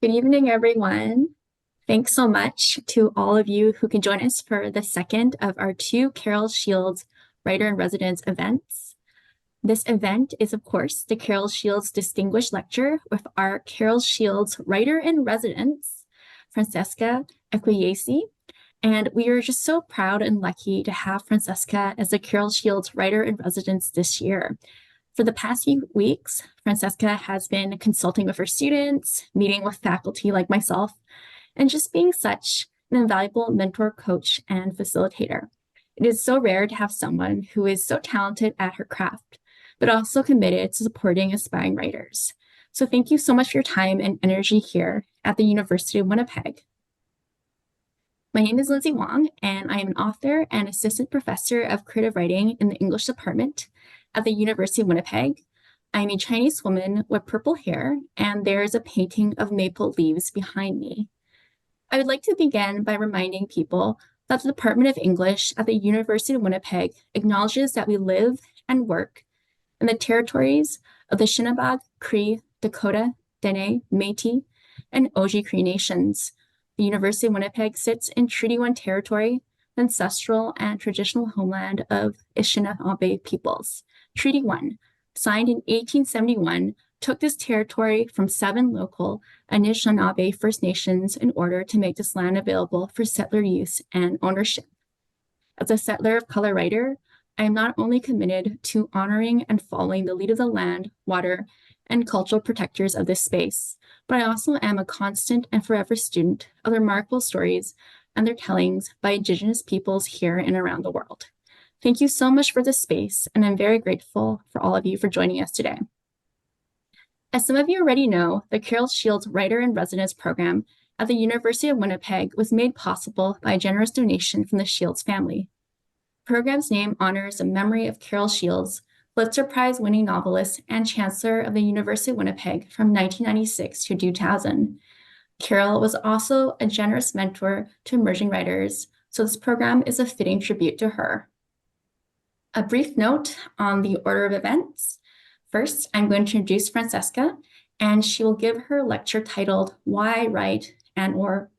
Good evening, everyone. Thanks so much to all of you who can join us for the second of our two Carol Shields Writer in Residence events. This event is, of course, the Carol Shields Distinguished Lecture with our Carol Shields Writer in Residence, Francesca Ekwuyasi. And we are just so proud and lucky to have Francesca as the Carol Shields Writer in Residence this year. For the past few weeks, Francesca has been consulting with her students, meeting with faculty like myself, and just being such an invaluable mentor, coach, and facilitator. It is so rare to have someone who is so talented at her craft, but also committed to supporting aspiring writers. So thank you so much for your time and energy here at the University of Winnipeg. My name is Lindsay Wong, and I am an author and assistant professor of creative writing in the English department at the University of Winnipeg. I'm a Chinese woman with purple hair, and there is a painting of maple leaves behind me. I would like to begin by reminding people that the Department of English at the University of Winnipeg acknowledges that we live and work in the territories of the Shinnebaug, Cree, Dakota, Dene, Métis, and Oji Cree nations. The University of Winnipeg sits in Treaty 1 territory, the ancestral and traditional homeland of Anishinaabe peoples. Treaty 1, signed in 1871, took this territory from 7 local Anishinaabe First Nations in order to make this land available for settler use and ownership. As a settler of color writer, I am not only committed to honoring and following the lead of the land, water, and cultural protectors of this space, but I also am a constant and forever student of the remarkable stories and their tellings by Indigenous peoples here and around the world. Thank you so much for this space, and I'm very grateful for all of you for joining us today. As some of you already know, the Carol Shields Writer in Residence program at the University of Winnipeg was made possible by a generous donation from the Shields family. The program's name honors the memory of Carol Shields, Pulitzer Prize-winning novelist and chancellor of the University of Winnipeg from 1996 to 2000. Carol was also a generous mentor to emerging writers, so this program is a fitting tribute to her. A brief note on the order of events. First, I'm going to introduce Francesca, and she will give her lecture titled Why Write and/or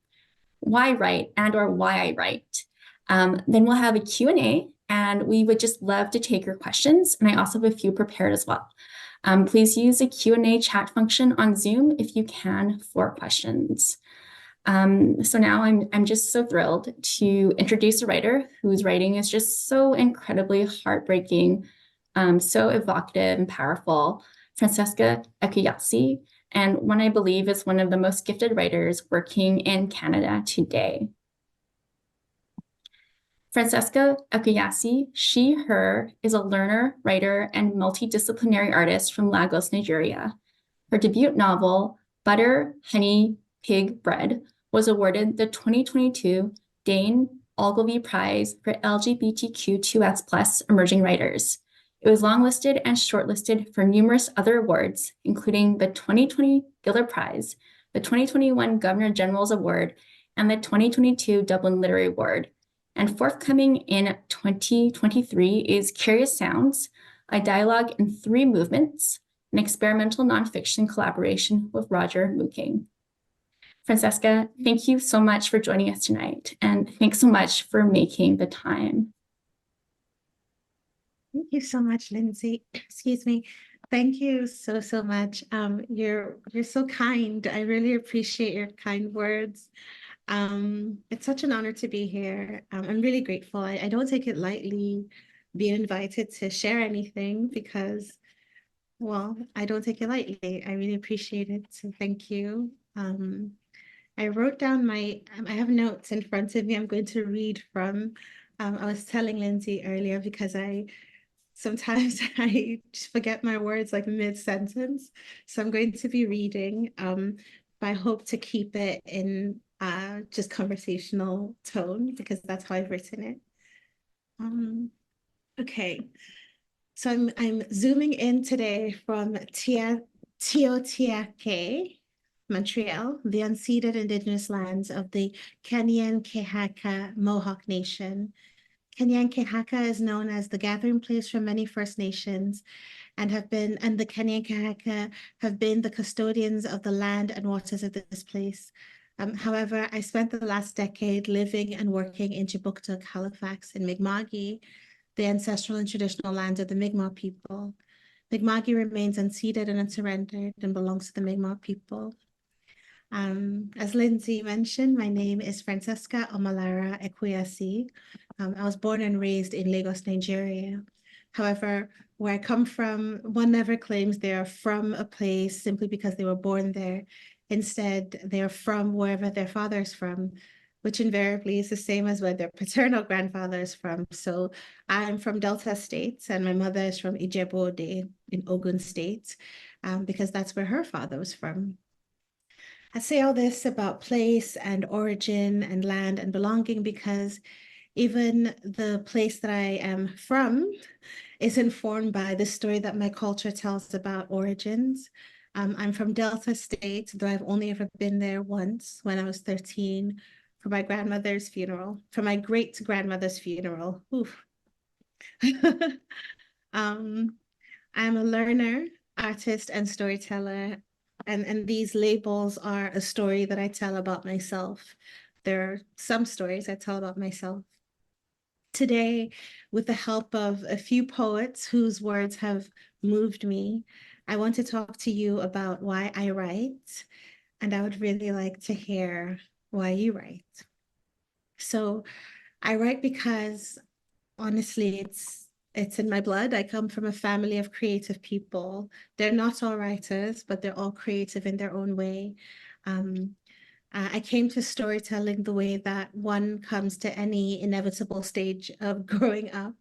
Why I Write. Then we'll have a Q&A, and we would just love to take your questions. And I also have a few prepared as well. Please use the Q&A chat function on Zoom if you can for questions. So now I'm just so thrilled to introduce a writer whose writing is just so incredibly heartbreaking, so evocative and powerful, Francesca Ekwuyasi, and one I believe is one of the most gifted writers working in Canada today. Francesca Ekwuyasi, she, her, is a learner, writer, and multidisciplinary artist from Lagos, Nigeria. Her debut novel, Butter, Honey, Pig, Bread, was awarded the 2022 Dane Ogilvy Prize for LGBTQ2S+ emerging writers. It was longlisted and shortlisted for numerous other awards, including the 2020 Giller Prize, the 2021 Governor General's Award, and the 2022 Dublin Literary Award. And forthcoming in 2023 is Curious Sounds, a dialogue in 3 movements, an experimental nonfiction collaboration with Roger Mooking. Francesca, thank you so much for joining us tonight, and thanks so much for making the time. Thank you so much, Lindsay. Excuse me. Thank you so much. You're so kind. I really appreciate your kind words. It's such an honor to be here. I'm really grateful. I don't take it lightly being invited to share anything because, well, I don't take it lightly. I really appreciate it. So thank you. I wrote down I have notes in front of me. I'm going to read from. I was telling Lindsay earlier because sometimes I just forget my words like mid-sentence. So I'm going to be reading. But I hope to keep it in just conversational tone because that's how I've written it. Okay. So I'm zooming in today from Teotihuacan, Montreal, the unceded indigenous lands of the Kenyan Kehaka Mohawk Nation, Kanyankehaka is known as the gathering place for many First Nations and the Kanyankehaka have been the custodians of the land and waters of this place. However, I spent the last decade living and working in Chibuktuk, Halifax, and Mi'kma'ki, the ancestral and traditional land of the Mi'kmaq people. Mi'kma'ki remains unceded and unsurrendered and belongs to the Mi'kmaq people. As Lindsay mentioned, my name is Francesca Omalara Ekwuyasi. I was born and raised in Lagos, Nigeria. However, where I come from, one never claims they are from a place simply because they were born there. Instead, they are from wherever their father is from, which invariably is the same as where their paternal grandfather is from. So I'm from Delta State, and my mother is from Ijebu-Ode in Ogun State, because that's where her father was from. I say all this about place and origin and land and belonging because even the place that I am from is informed by the story that my culture tells about origins. I'm from Delta State, though I've only ever been there once when I was 13 for my grandmother's funeral, for my great grandmother's funeral. Oof. um, I'm a learner, artist, and storyteller. And these labels are a story that I tell about myself. There are some stories I tell about myself. Today, with the help of a few poets whose words have moved me, I want to talk to you about why I write, and I would really like to hear why you write. So I write because honestly, it's in my blood. I come from a family of creative people. They're not all writers, but they're all creative in their own way. Um, I came to storytelling the way that one comes to any inevitable stage of growing up.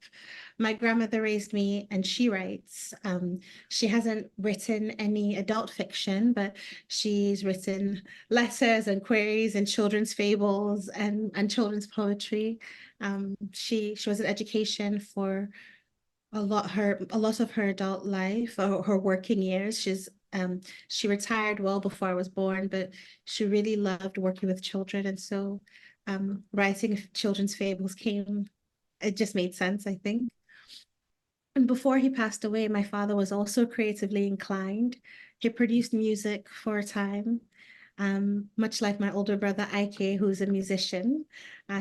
My grandmother raised me and she writes. She hasn't written any adult fiction, but she's written letters and queries and children's fables and children's poetry. She was in education for a lot of her adult life or her working years. She retired well before I was born, but she really loved working with children, and so writing children's fables came. It just made sense, I think. And before he passed away, my father was also creatively inclined. He produced music for a time, much like my older brother Ike, who's a musician.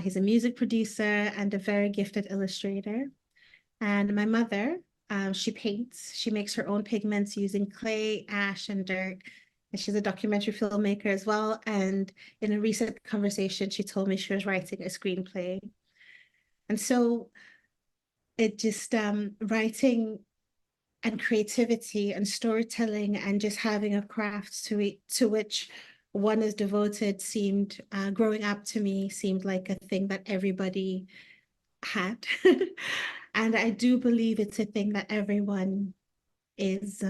He's a music producer and a very gifted illustrator. And my mother, she paints. She makes her own pigments using clay, ash, and dirt. And she's a documentary filmmaker as well. And in a recent conversation, she told me she was writing a screenplay. And so it just writing and creativity and storytelling and just having a craft to which one is devoted seemed growing up to me seemed like a thing that everybody had. And I do believe it's a thing that everyone is,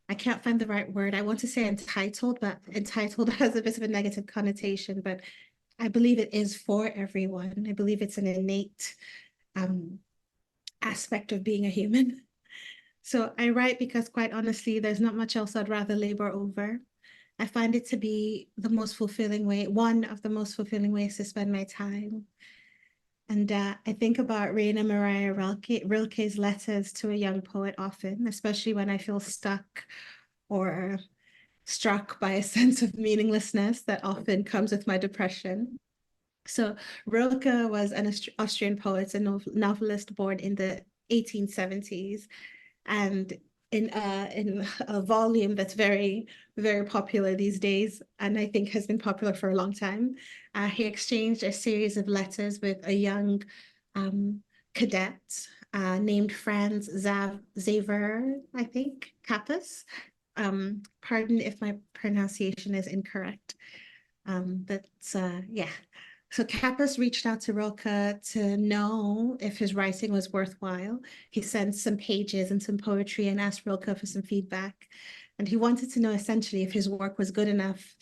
I can't find the right word. I want to say entitled, but entitled has a bit of a negative connotation, but I believe it is for everyone. I believe it's an innate um, aspect of being a human. So I write because quite honestly, there's not much else I'd rather labor over. I find it to be the most fulfilling way, one of the most fulfilling ways to spend my time. And I think about Raina Maria Rilke's letters to a young poet often, especially when I feel stuck or struck by a sense of meaninglessness that often comes with my depression. So Rilke was an Austrian poet and novelist born in the 1870s, and in a volume that's very popular these days, and I think has been popular for a long time. He exchanged a series of letters with a young um, cadet named Franz Xaver, I think, Kappas. Pardon if my pronunciation is incorrect. But yeah. So Kappas reached out to Rilke to know if his writing was worthwhile. He sent some pages and some poetry and asked Rilke for some feedback. And he wanted to know essentially if his work was good enough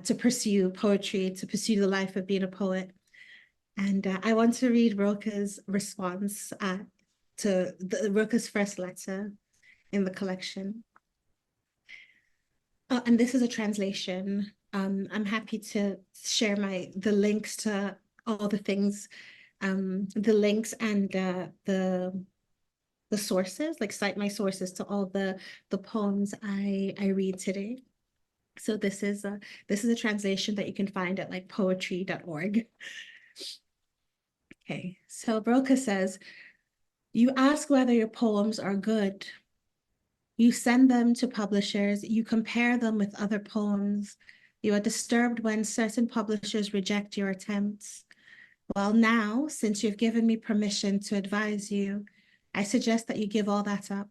to pursue poetry, to pursue the life of being a poet. And I want to read Rilke's response to Rilke's first letter in the collection. And this is a translation. I'm happy to share the links to all the things the links and the sources, like cite my sources to all the poems I read today. So this is a translation that you can find at like poetry.org. Okay, so Broca says, you ask whether your poems are good. You send them to publishers, you compare them with other poems. You are disturbed when certain publishers reject your attempts. Well, now, since you've given me permission to advise you, I suggest that you give all that up.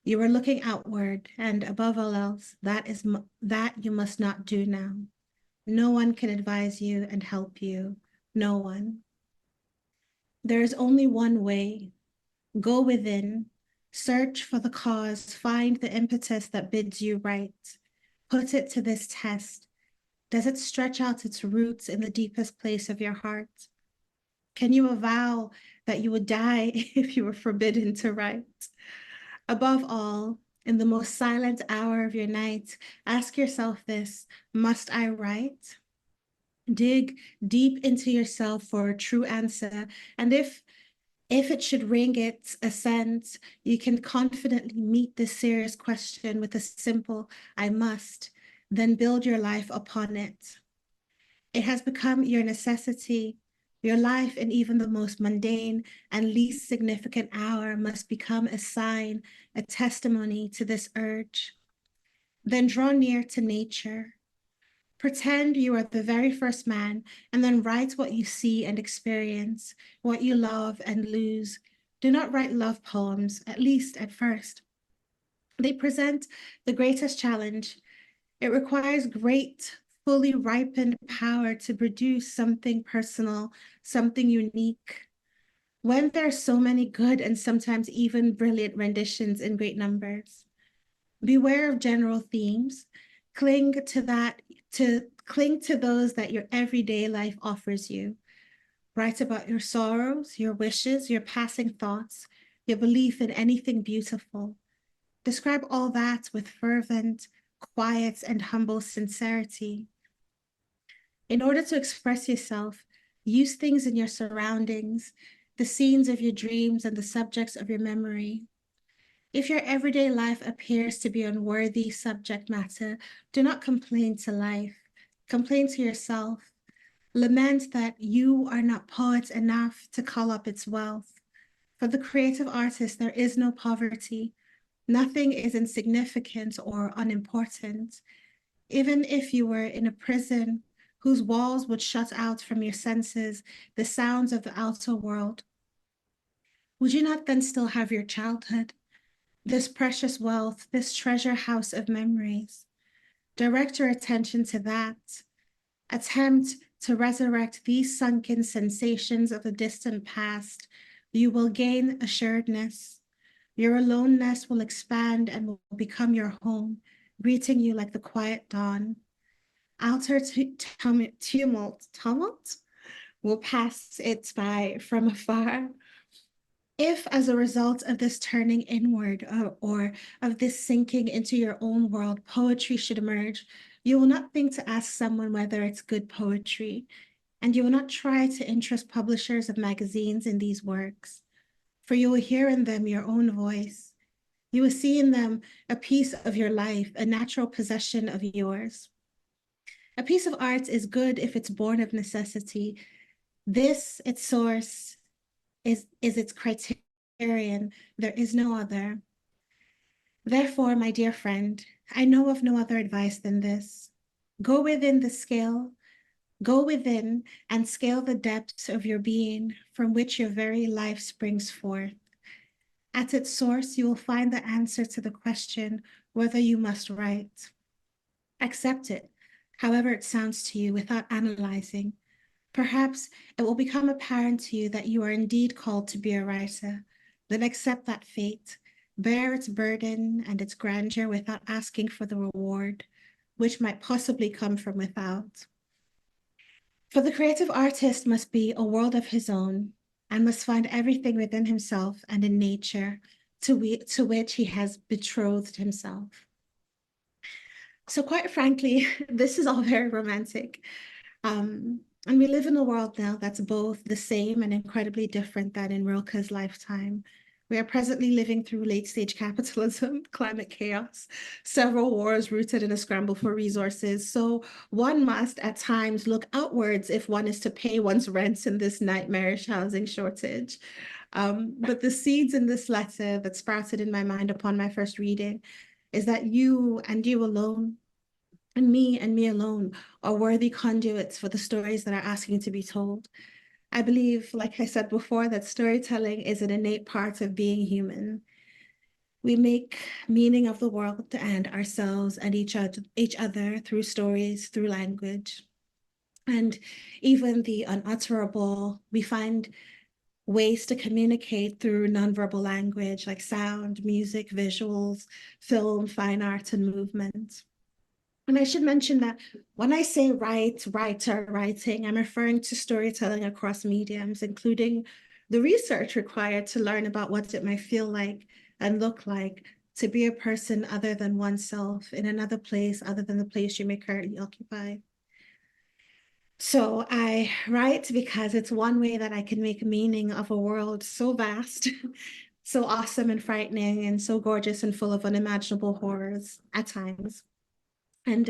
You are looking outward, and above all else, that you must not do now. No one can advise you and help you. No one. There is only one way. Go within, search for the cause, find the impetus that bids you right. Put it to this test. Does it stretch out its roots in the deepest place of your heart? Can you avow that you would die if you were forbidden to write? Above all, in the most silent hour of your night, ask yourself this: must I write? Dig deep into yourself for a true answer, and if it should ring its assent, you can confidently meet this serious question with a simple "I must," then build your life upon it. It has become your necessity. Your life in even the most mundane and least significant hour must become a sign, a testimony to this urge. Then draw near to nature. Pretend you are the very first man, and then write what you see and experience, what you love and lose. Do not write love poems, at least at first. They present the greatest challenge. It requires great, fully ripened power to produce something personal, something unique. When there are so many good and sometimes even brilliant renditions in great numbers, beware of general themes. Cling to that, to cling to those that your everyday life offers you. Write about your sorrows, your wishes, your passing thoughts, your belief in anything beautiful. Describe all that with fervent, quiet, and humble sincerity. In order to express yourself, use things in your surroundings, the scenes of your dreams and the subjects of your memory. If your everyday life appears to be unworthy subject matter, do not complain to life. Complain to yourself. Lament that you are not poet enough to call up its wealth. For the creative artist, there is no poverty. Nothing is insignificant or unimportant. Even if you were in a prison whose walls would shut out from your senses the sounds of the outer world, would you not then still have your childhood? This precious wealth, this treasure house of memories. Direct your attention to that. Attempt to resurrect these sunken sensations of the distant past. You will gain assuredness. Your aloneness will expand and will become your home, greeting you like the quiet dawn. Outer tumult will pass it by from afar. If, as a result of this turning inward or of this sinking into your own world, poetry should emerge, you will not think to ask someone whether it's good poetry, and you will not try to interest publishers of magazines in these works, for you will hear in them your own voice. You will see in them a piece of your life, a natural possession of yours. A piece of art is good if it's born of necessity. This, its source, is its criterion. There is no other. Therefore, my dear friend, I know of no other advice than this. Go within the scale, go within and scale the depths of your being from which your very life springs forth. At its source, you will find the answer to the question whether you must write. Accept it, however it sounds to you, without analyzing. Perhaps it will become apparent to you that you are indeed called to be a writer. Then accept that fate, bear its burden and its grandeur without asking for the reward, which might possibly come from without. For the creative artist must be a world of his own and must find everything within himself and in nature to which he has betrothed himself. So quite frankly, this is all very romantic. And we live in a world now that's both the same and incredibly different than in Rilke's lifetime. We are presently living through late stage capitalism, climate chaos, several wars rooted in a scramble for resources. So one must at times look outwards if one is to pay one's rents in this nightmarish housing shortage. But the seeds in this letter that sprouted in my mind upon my first reading is that you and you alone and me alone are worthy conduits for the stories that are asking to be told. I believe, like I said before, that storytelling is an innate part of being human. We make meaning of the world and ourselves and each other through stories, through language. And even the unutterable, we find ways to communicate through nonverbal language like sound, music, visuals, film, fine art, and movement. And I should mention that when I say write, writer, writing, I'm referring to storytelling across mediums, including the research required to learn about what it might feel like and look like to be a person other than oneself in another place other than the place you may currently occupy. So I write because it's one way that I can make meaning of a world so vast, so awesome and frightening, and so gorgeous and full of unimaginable horrors at times. And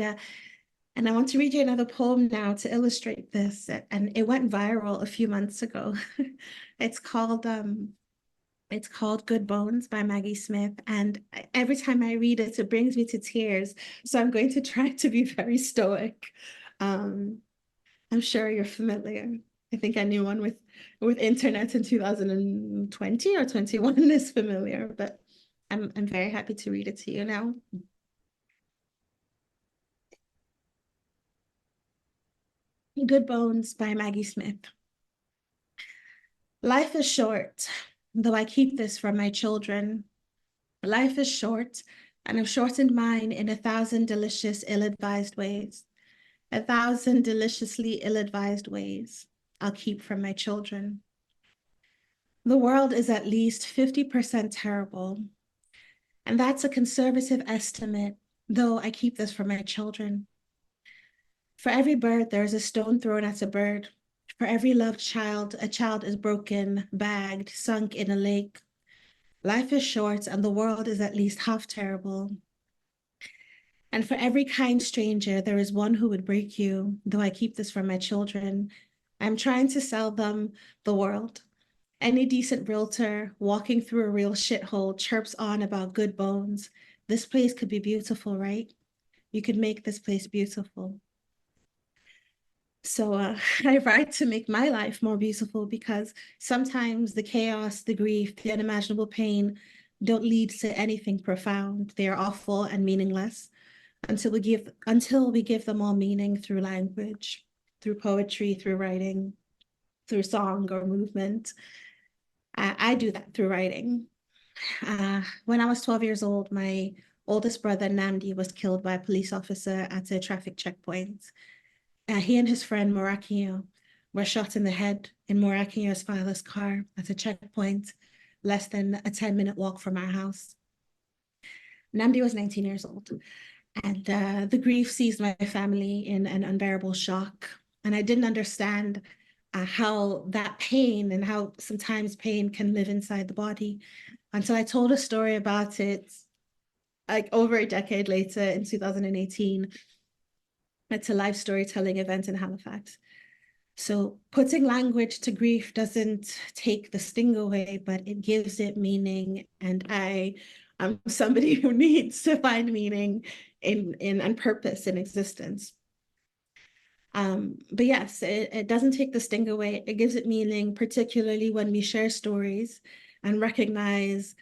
and I want to read you another poem now to illustrate this. And it went viral a few months ago. It's called Good Bones by Maggie Smith. And every time I read it, it brings me to tears. So I'm going to try to be very stoic. Um, I'm sure you're familiar. I think anyone with internet in 2020 or 21 is familiar, but I'm very happy to read it to you now. Good Bones by Maggie Smith. Life is short, though I keep this from my children. Life is short, and I've shortened mine in 1,000 delicious, ill-advised ways. 1,000 deliciously ill-advised ways I'll keep from my children. The world is at least 50% terrible, and that's a conservative estimate, though I keep this from my children. For every bird, there is a stone thrown at a bird. For every loved child, a child is broken, bagged, sunk in a lake. Life is short, and the world is at least half terrible. And for every kind stranger, there is one who would break you, though I keep this from my children. I'm trying to sell them the world. Any decent realtor walking through a real shithole chirps on about good bones. This place could be beautiful, right? You could make this place beautiful. So I write to make my life more beautiful because sometimes the chaos, the grief, the unimaginable pain don't lead to anything profound. They are awful and meaningless until we give them all meaning through language, through poetry, through writing, through song or movement. I do that through writing. When I was 12 years old, my oldest brother Namdi was killed by a police officer at a traffic checkpoint. He and his friend Morakinyo were shot in the head in Morakinyo's father's car at a checkpoint, less than a 10-minute walk from our house. Namdi was 19 years old, and the grief seized my family in an unbearable shock. And I didn't understand how that pain and how sometimes pain can live inside the body until I told a story about it like over a decade later in 2018 at a live storytelling event in Halifax. So putting language to grief doesn't take the sting away, but it gives it meaning. And I'm somebody who needs to find meaning in and purpose in existence. But yes, it doesn't take the sting away. It gives it meaning, particularly when we share stories and recognize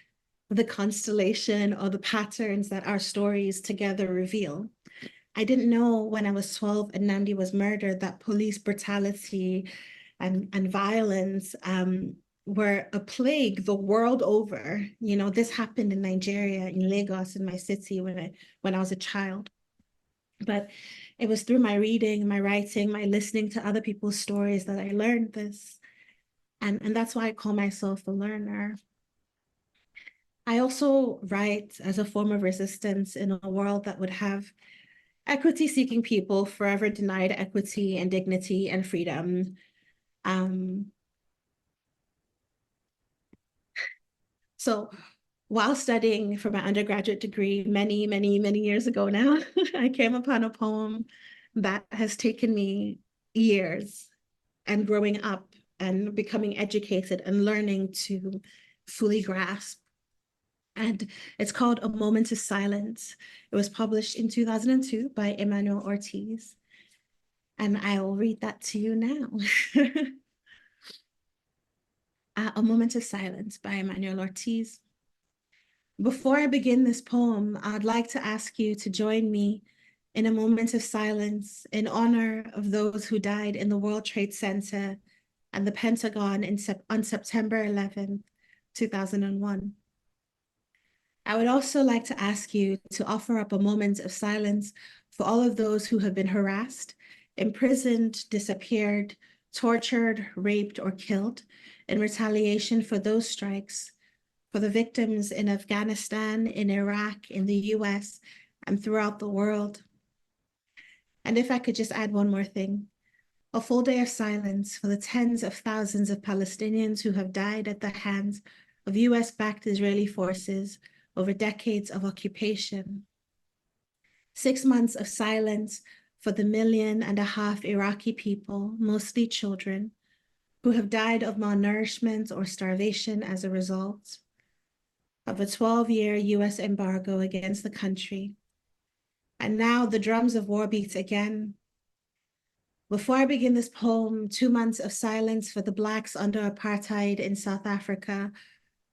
the constellation or the patterns that our stories together reveal. I didn't know when I was 12 and Nandi was murdered that police brutality and violence were a plague the world over. You know, this happened in Nigeria, in Lagos, in my city when I was a child. But it was through my reading, my writing, my listening to other people's stories that I learned this. And that's why I call myself a learner. I also write as a form of resistance in a world that would have equity-seeking people forever denied equity and dignity and freedom. Um, so while studying for my undergraduate degree many years ago now, I came upon a poem that has taken me years and growing up and becoming educated and learning to fully grasp. And it's called A Moment of Silence. It was published in 2002 by Emmanuel Ortiz. And I will read that to you now. A Moment of Silence by Emmanuel Ortiz. Before I begin this poem, I'd like to ask you to join me in a moment of silence in honor of those who died in the World Trade Center and the Pentagon on September 11th, 2001. I would also like to ask you to offer up a moment of silence for all of those who have been harassed, imprisoned, disappeared, tortured, raped, or killed in retaliation for those strikes, for the victims in Afghanistan, in Iraq, in the US, and throughout the world. And if I could just add one more thing, a full day of silence for the tens of thousands of Palestinians who have died at the hands of US-backed Israeli forces over decades of occupation. 6 months of silence for the 1.5 million Iraqi people, mostly children, who have died of malnourishment or starvation as a result of a 12-year US embargo against the country. And now the drums of war beat again. Before I begin this poem, 2 months of silence for the Blacks under apartheid in South Africa,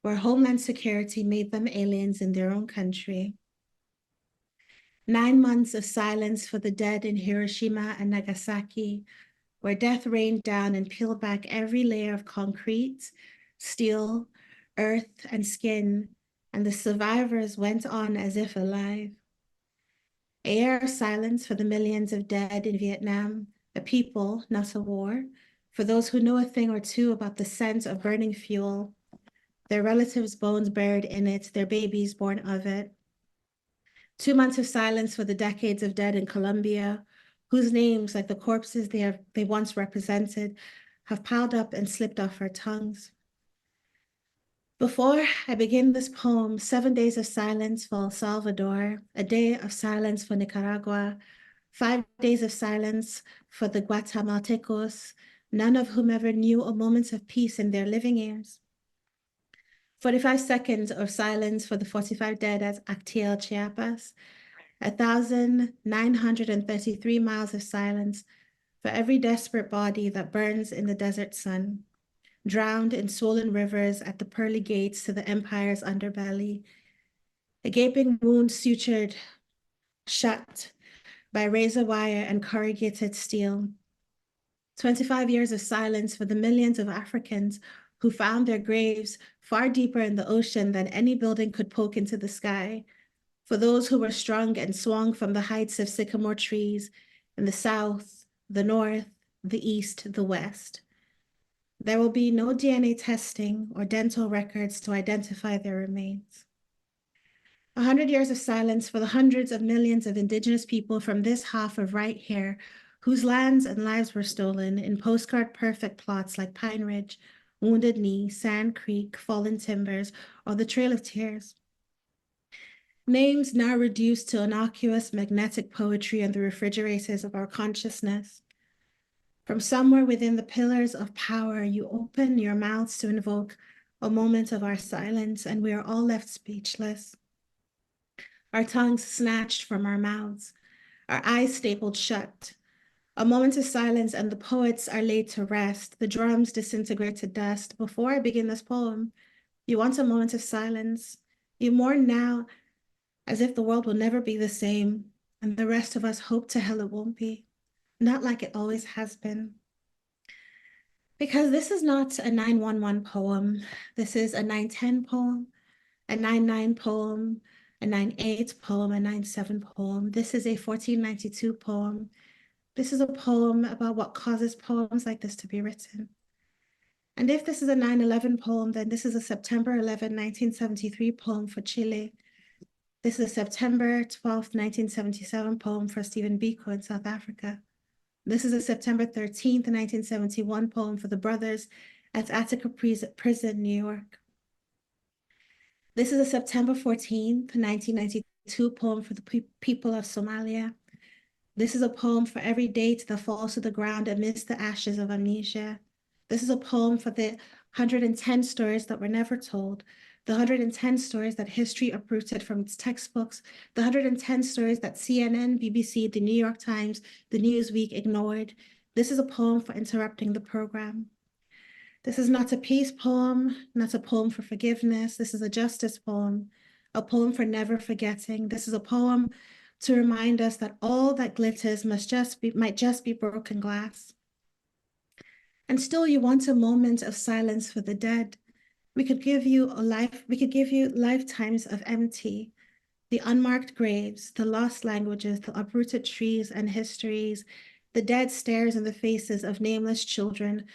where Homeland Security made them aliens in their own country. 9 months of silence for the dead in Hiroshima and Nagasaki, where death rained down and peeled back every layer of concrete, steel, earth, and skin, and the survivors went on as if alive. A year of silence for the millions of dead in Vietnam, a people, not a war, for those who know a thing or two about the scent of burning fuel, their relatives' bones buried in it, their babies born of it. 2 months of silence for the decades of dead in Colombia, whose names, like the corpses they once represented, have piled up and slipped off our tongues. Before I begin this poem, 7 days of silence for El Salvador, a day of silence for Nicaragua, 5 days of silence for the Guatemaltecos, none of whom ever knew a moment of peace in their living years. 45 seconds of silence for the 45 dead at Actiel, Chiapas, 1,933 miles of silence for every desperate body that burns in the desert sun, drowned in swollen rivers at the pearly gates to the empire's underbelly, a gaping wound sutured shut by razor wire and corrugated steel. 25 years of silence for the millions of Africans who found their graves far deeper in the ocean than any building could poke into the sky, for those who were strung and swung from the heights of sycamore trees in the south, the north, the east, the west. There will be no DNA testing or dental records to identify their remains. 100 years of silence for the hundreds of millions of indigenous people from this half of right here, whose lands and lives were stolen in postcard perfect plots like Pine Ridge, Wounded Knee, Sand Creek, Fallen Timbers, or the Trail of Tears. Names now reduced to innocuous magnetic poetry in the refrigerators of our consciousness. From somewhere within the pillars of power, you open your mouths to invoke a moment of our silence, and we are all left speechless. Our tongues snatched from our mouths, our eyes stapled shut. A moment of silence, and the poets are laid to rest. The drums disintegrate to dust. Before I begin this poem, you want a moment of silence. You mourn now as if the world will never be the same, and the rest of us hope to hell it won't be. Not like it always has been. Because this is not a 911 poem. This is a 910 poem, a 99 poem, a 98 poem, a 97 poem. This is a 1492 poem. This is a poem about what causes poems like this to be written. And if this is a 9/11 poem, then this is a September 11, 1973 poem for Chile. This is a September 12th, 1977 poem for Stephen Biko in South Africa. This is a September 13th, 1971 poem for the brothers at Attica Prison, New York. This is a September 14th, 1992 poem for the people of Somalia. This is a poem for every date that falls to the ground amidst the ashes of amnesia. This is a poem for the 110 stories that were never told, the 110 stories that history uprooted from its textbooks, the 110 stories that CNN, BBC, the New York Times, the Newsweek ignored. This is a poem for interrupting the program. This is not a peace poem, not a poem for forgiveness. This is a justice poem, a poem for never forgetting. This is a poem to remind us that all that glitters might just be broken glass. And still you want a moment of silence for the dead. We could give you lifetimes of empty, the unmarked graves, the lost languages, the uprooted trees and histories, the dead stares in the faces of nameless children.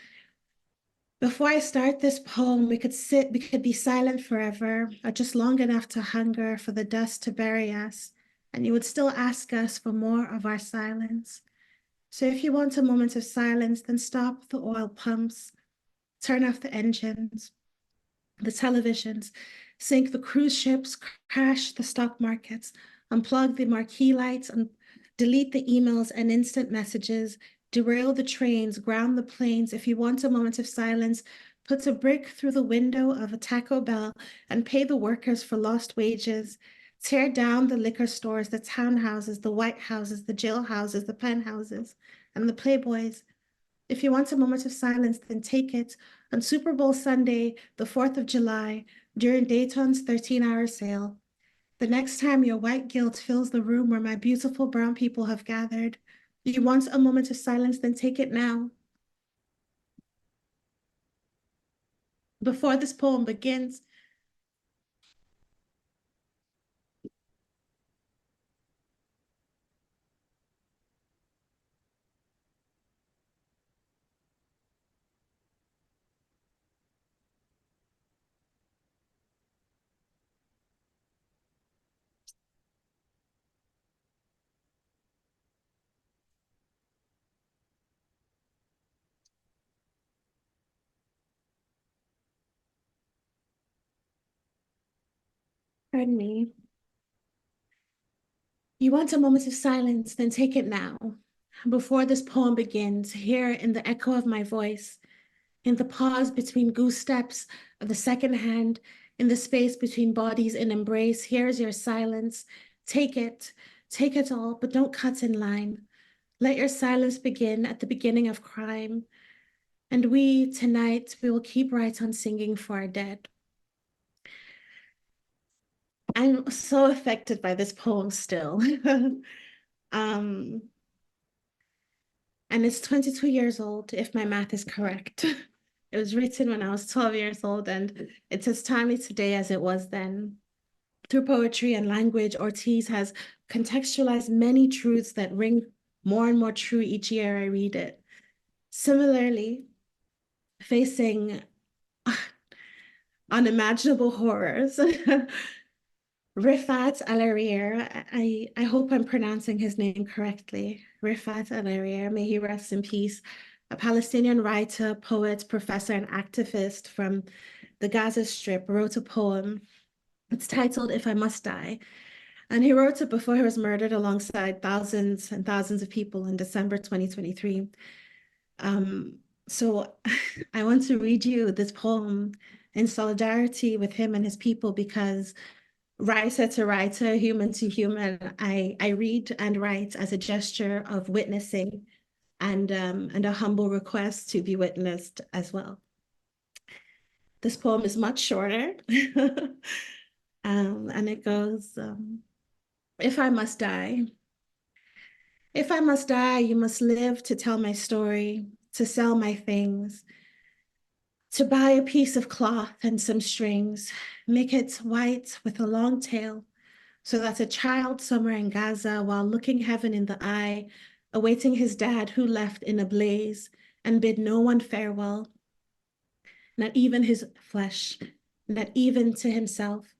Before I start this poem, we could be silent forever, or just long enough to hunger for the dust to bury us, and you would still ask us for more of our silence. So if you want a moment of silence, then stop the oil pumps, turn off the engines, the televisions, sink the cruise ships, crash the stock markets, unplug the marquee lights, and delete the emails and instant messages, derail the trains, ground the planes. If you want a moment of silence, put a brick through the window of a Taco Bell and pay the workers for lost wages. Tear down the liquor stores, the townhouses, the White Houses, the jailhouses, the penthouses, and the Playboys. If you want a moment of silence, then take it on Super Bowl Sunday, the 4th of July, during Dayton's 13-hour sale. The next time your white guilt fills the room where my beautiful brown people have gathered, you want a moment of silence, then take it now. Before this poem begins, pardon me. You want a moment of silence, then take it now. Before this poem begins, hear in the echo of my voice, in the pause between goose steps of the second hand, in the space between bodies in embrace, here's your silence. Take it all, but don't cut in line. Let your silence begin at the beginning of crime. And tonight, we will keep right on singing for our dead. I'm so affected by this poem still. um, and it's 22 years old, if my math is correct. It was written when I was 12 years old, and it's as timely today as it was then. Through poetry and language, Ortiz has contextualized many truths that ring more and more true each year I read it. Similarly, facing unimaginable horrors, Rifat Alarir, I hope I'm pronouncing his name correctly. Rifat Alarir, may he rest in peace, a Palestinian writer, poet, professor, and activist from the Gaza Strip, wrote a poem. It's titled If I Must Die. And he wrote it before he was murdered alongside thousands and thousands of people in December 2023. So I want to read you this poem in solidarity with him and his people because writer to writer, human to human, I read and write as a gesture of witnessing and a humble request to be witnessed as well. This poem is much shorter, and it goes, if I must die, if I must die, you must live to tell my story, to sell my things, to buy a piece of cloth and some strings, make it white with a long tail, so that a child somewhere in Gaza, while looking heaven in the eye, awaiting his dad who left in a blaze and bid no one farewell, not even his flesh, not even to himself,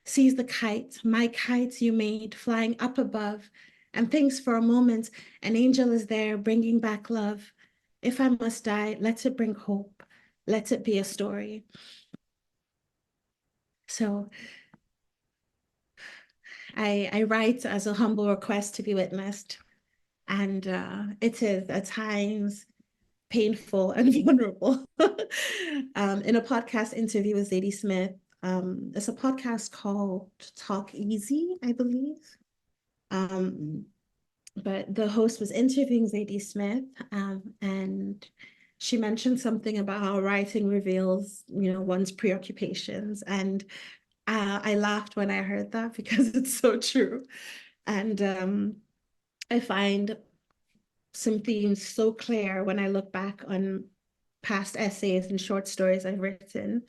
sees the kite, my kite you made, flying up above, and thinks for a moment an angel is there bringing back love. If I must die, let it bring hope. Let it be a story. So I write as a humble request to be witnessed. And it is at times painful and vulnerable. In a podcast interview with Zadie Smith, it's a podcast called Talk Easy, I believe. Um, but the host was interviewing Zadie Smith, and she mentioned something about how writing reveals, one's preoccupations. And I laughed when I heard that because it's so true. And I find some themes so clear when I look back on past essays and short stories I've written.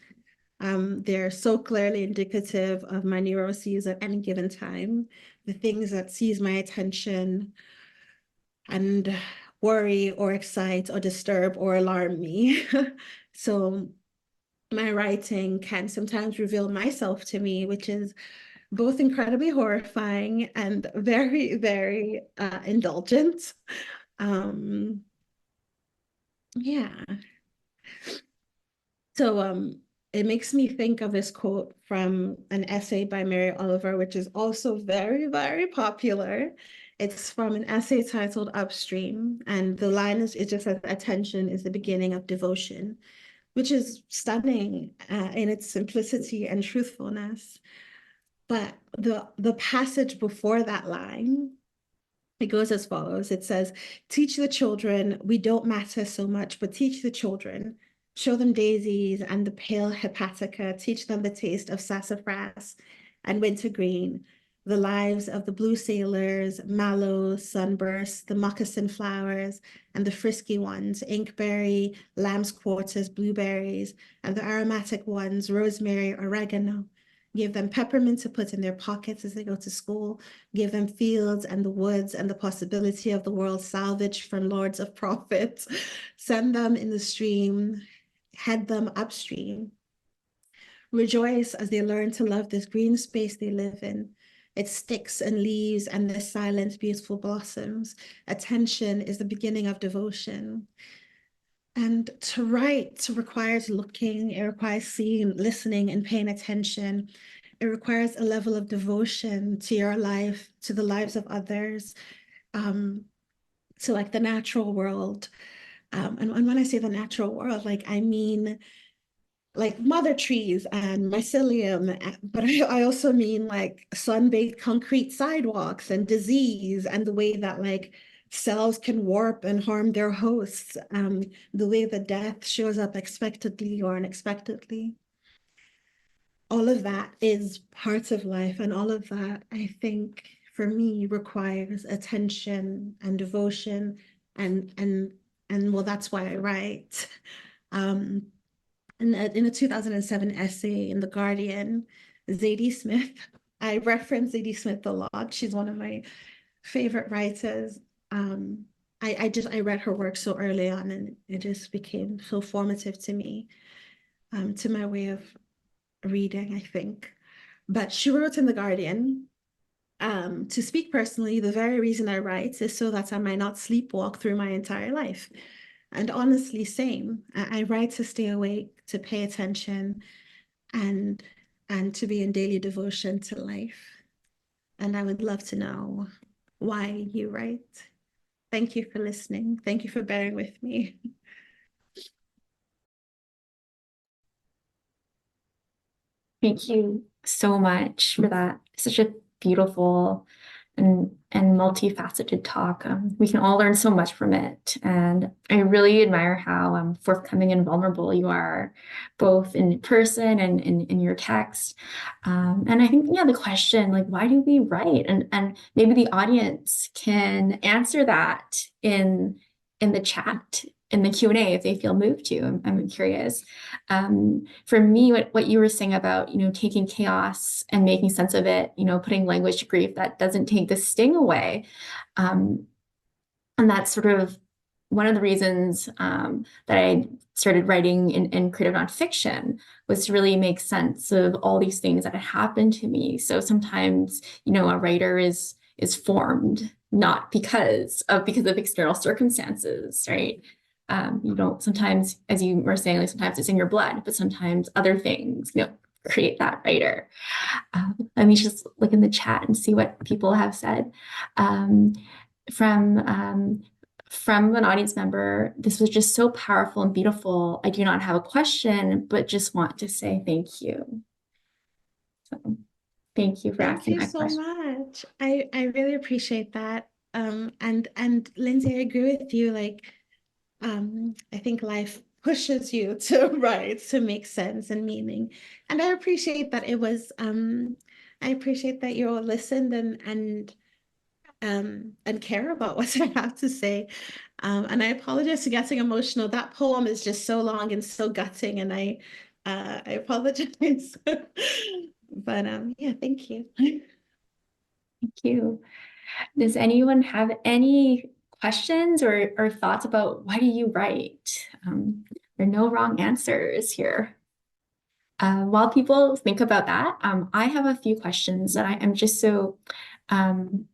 They're so clearly indicative of my neuroses at any given time, the things that seize my attention and worry or excite or disturb or alarm me. So my writing can sometimes reveal myself to me, which is both incredibly horrifying and very, very indulgent. Um, yeah. So it makes me think of this quote from an essay by Mary Oliver, which is also very, very popular. It's from an essay titled Upstream, and the line is it just says attention is the beginning of devotion, which is stunning in its simplicity and truthfulness. But the passage before that line, it goes as follows. It says, teach the children, we don't matter so much, but teach the children. Show them daisies and the pale hepatica. Teach them the taste of sassafras and wintergreen, the lives of the blue sailors, mallows, sunbursts, the moccasin flowers, and the frisky ones, inkberry, lamb's quarters, blueberries, and the aromatic ones, rosemary, oregano. Give them peppermint to put in their pockets as they go to school. Give them fields and the woods and the possibility of the world salvaged from lords of profit. Send them in the stream, head them upstream. Rejoice as they learn to love this green space they live in. Its sticks and leaves and their silent, beautiful blossoms. Attention is the beginning of devotion. And to write requires looking, it requires seeing, listening, and paying attention. It requires a level of devotion to your life, to the lives of others, to like the natural world. And when I say the natural world, like I mean like mother trees and mycelium, but I also mean like sun-baked concrete sidewalks and disease and the way that like cells can warp and harm their hosts, the way that death shows up expectedly or unexpectedly. All of that is part of life, and all of that, I think, for me, requires attention and devotion, and and and well, that's why I write. Um, in a 2007 essay in The Guardian, Zadie Smith, I reference Zadie Smith a lot. She's one of my favorite writers. Um, I read her work so early on, and it just became so formative to me, to my way of reading, I think. But she wrote in The Guardian, to speak personally, the very reason I write is so that I might not sleepwalk through my entire life. And honestly, same. I write to stay awake, to pay attention, and and to be in daily devotion to life. And I would love to know why you write. Thank you for listening. Thank you for bearing with me. Thank you so much for that. Such a beautiful and multifaceted talk. We can all learn so much from it, and I really admire how forthcoming and vulnerable you are, both in person and in your text. And I think, yeah, the question like, why do we write? And maybe the audience can answer that in the chat, in the Q&A if they feel moved to. I'm curious. For me, what you were saying about, taking chaos and making sense of it, putting language to grief, that doesn't take the sting away. And that's sort of one of the reasons that I started writing in creative nonfiction was to really make sense of all these things that had happened to me. So sometimes, a writer is formed not because of external circumstances, right? You don't sometimes, as you were saying, like sometimes it's in your blood, but sometimes other things, create that writer. Let me just look in the chat and see what people have said. Um, from from an audience member, this was just so powerful and beautiful. I do not have a question, but just want to say thank you. So thank you for Thank asking you that so question. much. I really appreciate that. And Lindsay, I agree with you. Like, I think life pushes you to write to make sense and meaning. And I appreciate that I appreciate that you all listened and care about what I have to say. And I apologize for getting emotional. That poem is just so long and so gutting, and I apologize. But yeah, thank you. Thank you. Does anyone have any questions or thoughts about why do you write? There are no wrong answers here. While people think about that, I have a few questions that I am just so um,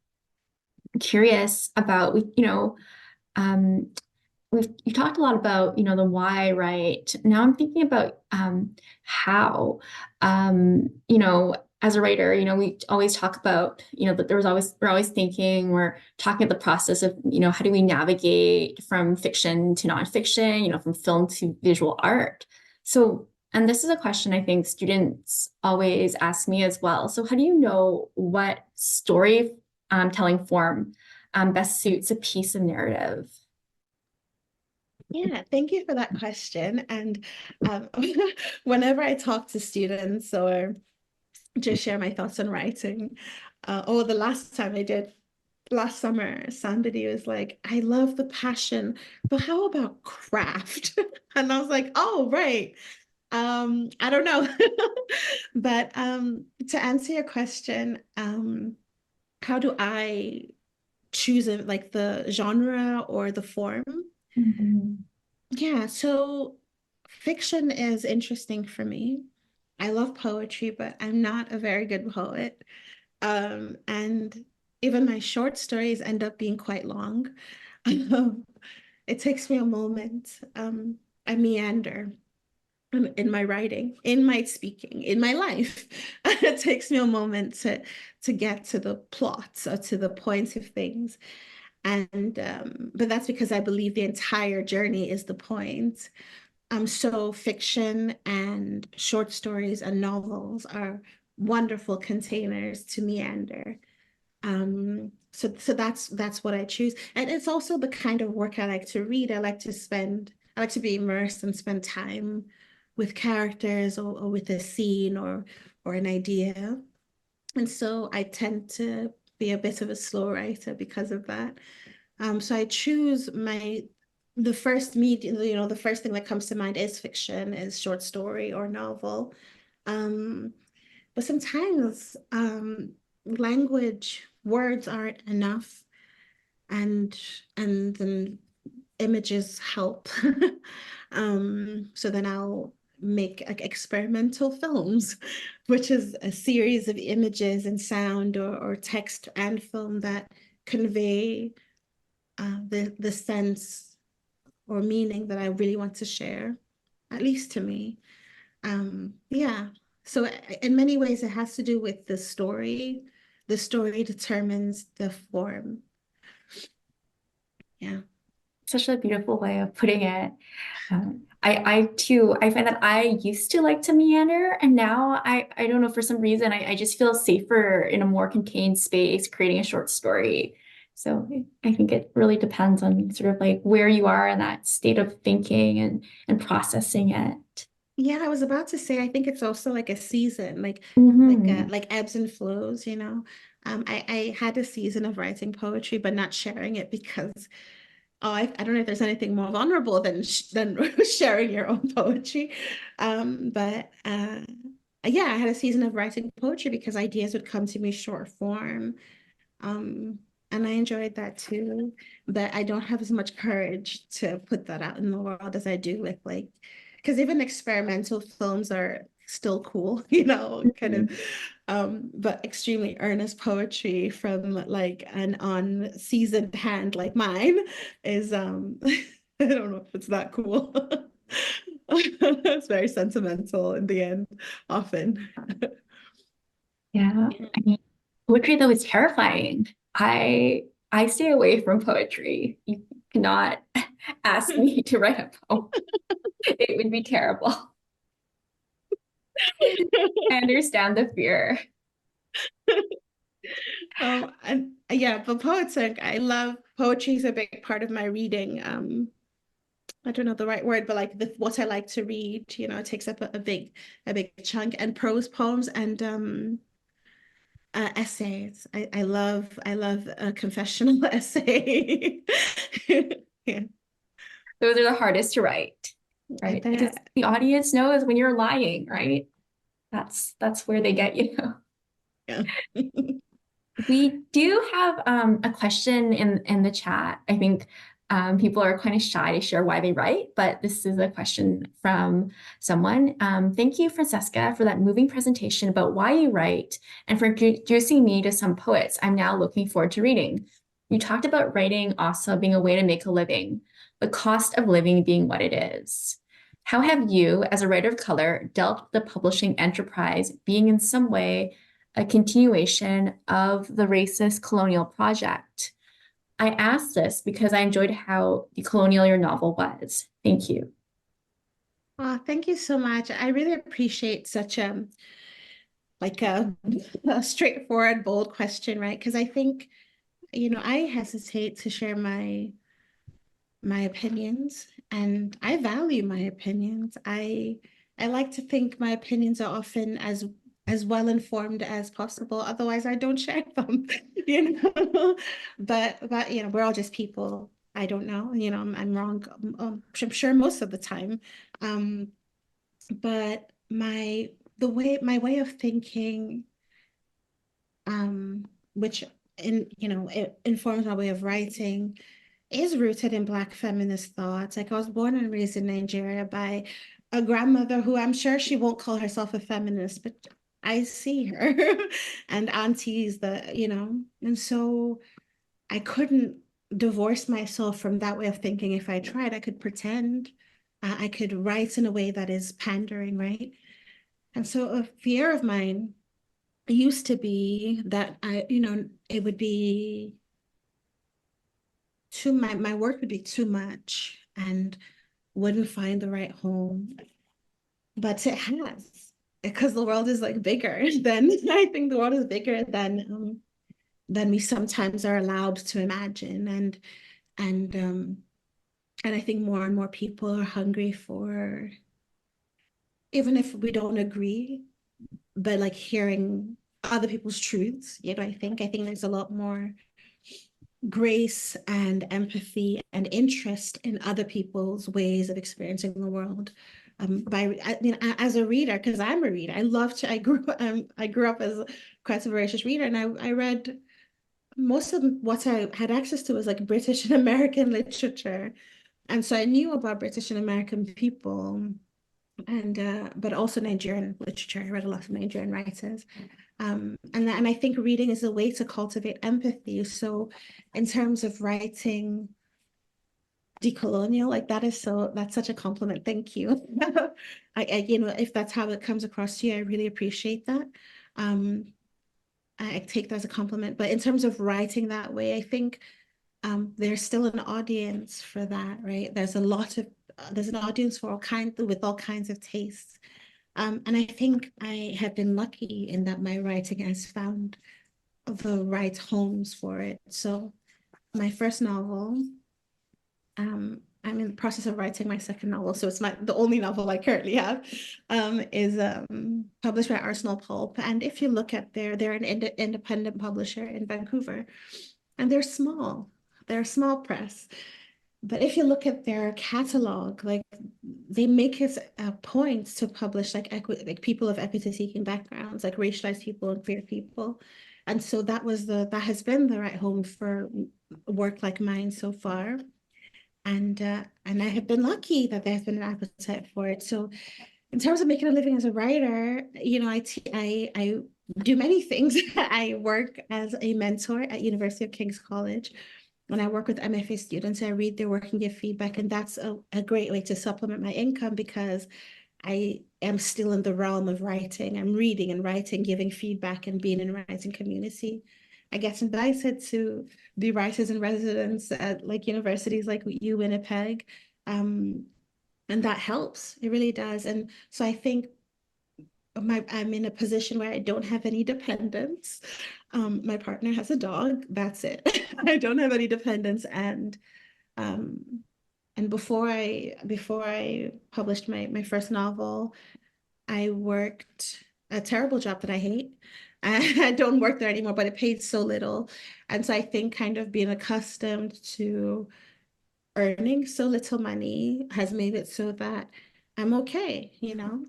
curious about. Um, you talked a lot about the why, right? Now I'm thinking about how. As a writer, we always talk about that we're always thinking, we're talking about the process of how do we navigate from fiction to nonfiction, from film to visual art. So, and this is a question I think students always ask me as well. So how do you know what story telling form best suits a piece of narrative? Yeah, thank you for that question. And um, whenever I talk to students or just share my thoughts on writing, or the last time I did last summer, somebody was like, I love the passion, but how about craft? And I was like, oh, right. I don't know. But to answer your question, how do I choose it, like the genre or the form? Mhm. Yeah, so fiction is interesting for me. I love poetry, but I'm not a very good poet. And even my short stories end up being quite long. It takes me a moment. I meander in my writing, in my speaking, in my life. It takes me a moment to get to the plots or to the points of things. And but that's because I believe the entire journey is the point. So fiction and short stories and novels are wonderful containers to meander. So that's what I choose. And it's also the kind of work I like to read. I like to be immersed and spend time with characters or with a scene or an idea. And so I tend to be a bit of a slow writer because of that. So I choose the first medium, the first thing that comes to mind is fiction, is short story or novel. Um, but sometimes language, words aren't enough, and and then images help. So then I'll make like experimental films, which is a series of images and sound or text and film that convey the sense or meaning that I really want to share, at least to me. Yeah. So in many ways, it has to do with the story. The story determines the form. Yeah. Such a beautiful way of putting it. I too, I find that I used to like to meander, and now I don't know, for some reason, I just feel safer in a more contained space, creating a short story. So I think it really depends on sort of like where you are in that state of thinking and processing it. Yeah, I was about to say, I think it's also like a season, Hmm. like ebbs and flows, you know. I had a season of writing poetry, but not sharing it because I don't know if there's anything more vulnerable than sharing your own poetry. But yeah, I had a season of writing poetry because ideas would come to me short form. Um, and I enjoyed that too. But I don't have as much courage to put that out in the world as I do with like because even experimental films are still cool, you know, kind of, Mhm. but extremely earnest poetry from like an unseasoned hand like mine is, I don't know if it's that cool. It's very sentimental in the end, often. Yeah. I mean, poetry though is terrifying. I stay away from poetry. You cannot ask me to write a poem. It would be terrible. I understand the fear. And yeah, but poets are, I love poetry is a big part of my reading. I don't know the right word, but like what I like to read, you know, it takes up a big chunk. And prose poems and essays. I love a confessional essay. Yeah, Those are the hardest to write, I right? Because bet. the audience knows when you're lying, right? That's where they get you. Yeah. We do have a question in the chat. I think people are kind of shy to share why they write, but this is a question from someone. Thank you, Francesca, for that moving presentation about why you write and for introducing me to some poets I'm now looking forward to reading. You talked about writing also being a way to make a living, the cost of living being what it is. How have you, as a writer of color, dealt with the publishing enterprise being in some way a continuation of the racist colonial project? I asked this because I enjoyed how decolonial your novel was. Thank you. Oh, thank you so much. I really appreciate such like a straightforward, bold question, right? Because I think, you know, I hesitate to share my opinions, and I value my opinions. I like to think my opinions are often as well informed as possible. Otherwise, I don't share them, you know. But you know, we're all just people. I don't know, you know, I'm wrong. I'm sure most of the time. Um, but my way of thinking, um, which in you know it informs my way of writing is rooted in Black feminist thoughts. Like I was born and raised in Nigeria by a grandmother who I'm sure she won't call herself a feminist, but I see her and aunties that, you know, and so I couldn't divorce myself from that way of thinking if I tried. I could pretend, I could write in a way that is pandering, right? And so a fear of mine used to be that you know, it would be my work would be too much and wouldn't find the right home. But it has, because the world is like bigger than I think the world is bigger than we sometimes are allowed to imagine. And and I think more and more people are hungry for, even if we don't agree, but like hearing other people's truths, you know, I think there's a lot more grace and empathy and interest in other people's ways of experiencing the world. I mean, as a reader, because I'm a reader, I love to. I grew up as quite a voracious reader, and I read most of what I had access to was like British and American literature, and so I knew about British and American people, and but also Nigerian literature. I read a lot of Nigerian writers, and I think reading is a way to cultivate empathy. So, in terms of writing decolonial, like that is so that's such a compliment. Thank you. You know, if that's how it comes across to you, I really appreciate that. Um, I take that as a compliment. But in terms of writing that way, I think there's still an audience for that, right? There's an audience for all kinds of tastes. And I think I have been lucky in that my writing has found the right homes for it. So my first novel, I'm in the process of writing my second novel, so it's the only novel I currently have, is published by Arsenal Pulp. And if you look at they're an independent publisher in Vancouver, and they're a small press. But if you look at their catalog, like they make it a point to publish like people of equity seeking backgrounds, like racialized people and queer people. And so that has been the right home for work like mine so far. And I have been lucky that there's been an appetite for it. So in terms of making a living as a writer, I do many things. I work as a mentor at University of King's College. When I work with MFA students, I read their work and give feedback, and that's a great way to supplement my income because I am still in the realm of writing. I'm reading and writing, giving feedback, and being in a writing community. I get invited to be writers in residence at like universities like U Winnipeg. Um, and that helps. It really does. And so I think I'm in a position where I don't have any dependents. My partner has a dog. That's it. I don't have any dependents, um, and before I published my first novel, I worked a terrible job that I hate. I don't work there anymore, but it paid so little. And so I think kind of being accustomed to earning so little money has made it so that I'm okay, you know?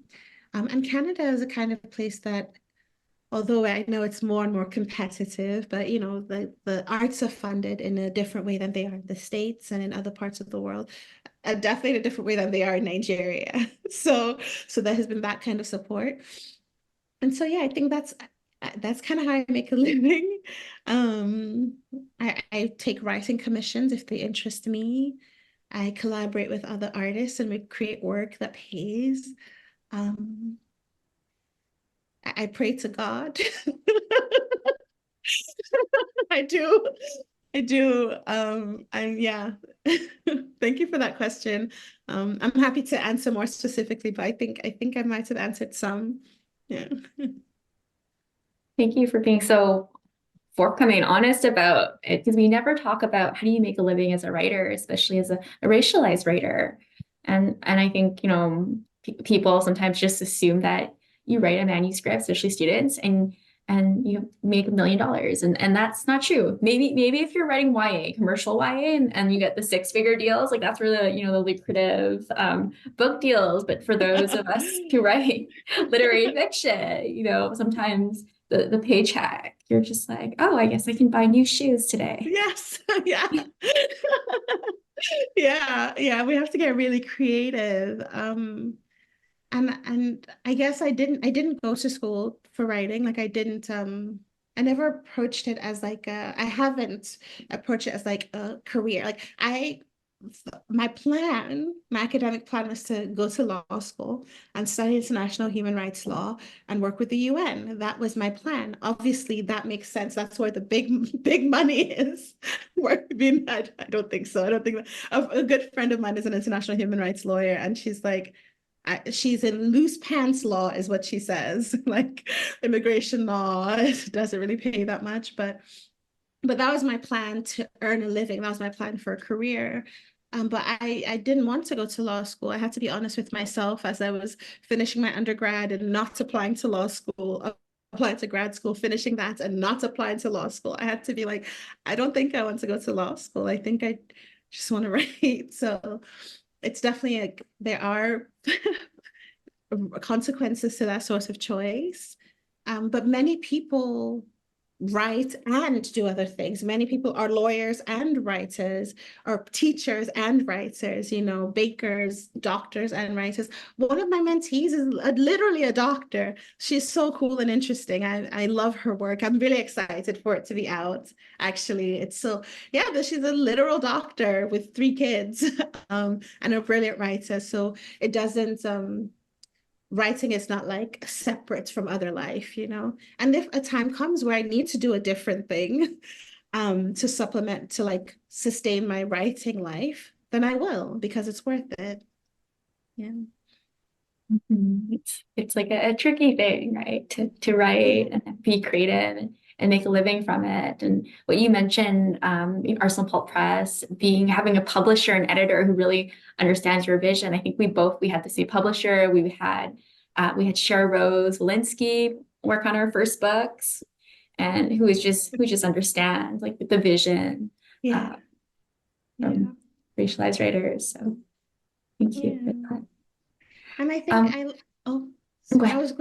And Canada is a kind of place that, although I know it's more and more competitive, but you know, the arts are funded in a different way than they are in the States and in other parts of the world, definitely in a different way than they are in Nigeria. So there has been that kind of support. And so yeah, I think that's kind of how I make a living. Um, I take writing commissions if they interest me. I collaborate with other artists and we create work that pays. Um, I pray to God. I do. I do. And yeah, thank you for that question. I'm happy to answer more specifically, but I think I might have answered some. Yeah. Thank you for being so forthcoming and honest about it, because we never talk about how do you make a living as a writer, especially as a racialized writer. And I think, people sometimes just assume that you write a manuscript, especially students, and you make $1 million. And that's not true. Maybe if you're writing YA, commercial YA, and you get the six-figure deals, like that's where the lucrative book deals. But for those of us who write literary fiction, sometimes the paycheck, you're just like, oh, I guess I can buy new shoes today. Yes. Yeah. Yeah. Yeah. We have to get really creative. And I guess I didn't go to school for writing. Like I never approached it as like I haven't approached it as like a career. Like my academic plan was to go to law school and study international human rights law and work with the UN. That was my plan. Obviously, that makes sense. That's where the big money is. I don't think so. I don't think that a good friend of mine is an international human rights lawyer, and she's like, she's in loose pants law, is what she says. Like immigration law doesn't really pay that much, but that was my plan to earn a living. That was my plan for a career. But I didn't want to go to law school. I had to be honest with myself as I was finishing my undergrad and not applying to law school, applying to grad school, finishing that and not applying to law school. I had to be like, I don't think I want to go to law school. I think I just want to write. So it's definitely there are consequences to that sort of choice. But many people write and do other things. Many people are lawyers and writers, or teachers and writers, bakers, doctors and writers. One of my mentees is literally a doctor. She's so cool and interesting. I love her work. I'm really excited for it to be out. Actually, it's so, yeah, but she's a literal doctor with 3 kids, and a brilliant writer. So it doesn't, writing is not like separate from other life. And if a time comes where I need to do a different thing, to supplement, to like sustain my writing life, then I will, because it's worth it. Yeah. Mhm. It's like a tricky thing, right? To Yeah. write and be creative and make a living from it. And what you mentioned, Arsenal Pulp Press, having a publisher and editor who really understands your vision. I think we had the same publisher. We had Shara Rose Walensky work on our first books, and who just understands like the vision Yeah. uh, Yeah. from racialized writers. So thank you for Yeah. that. And I think Um, oh, go ahead. I was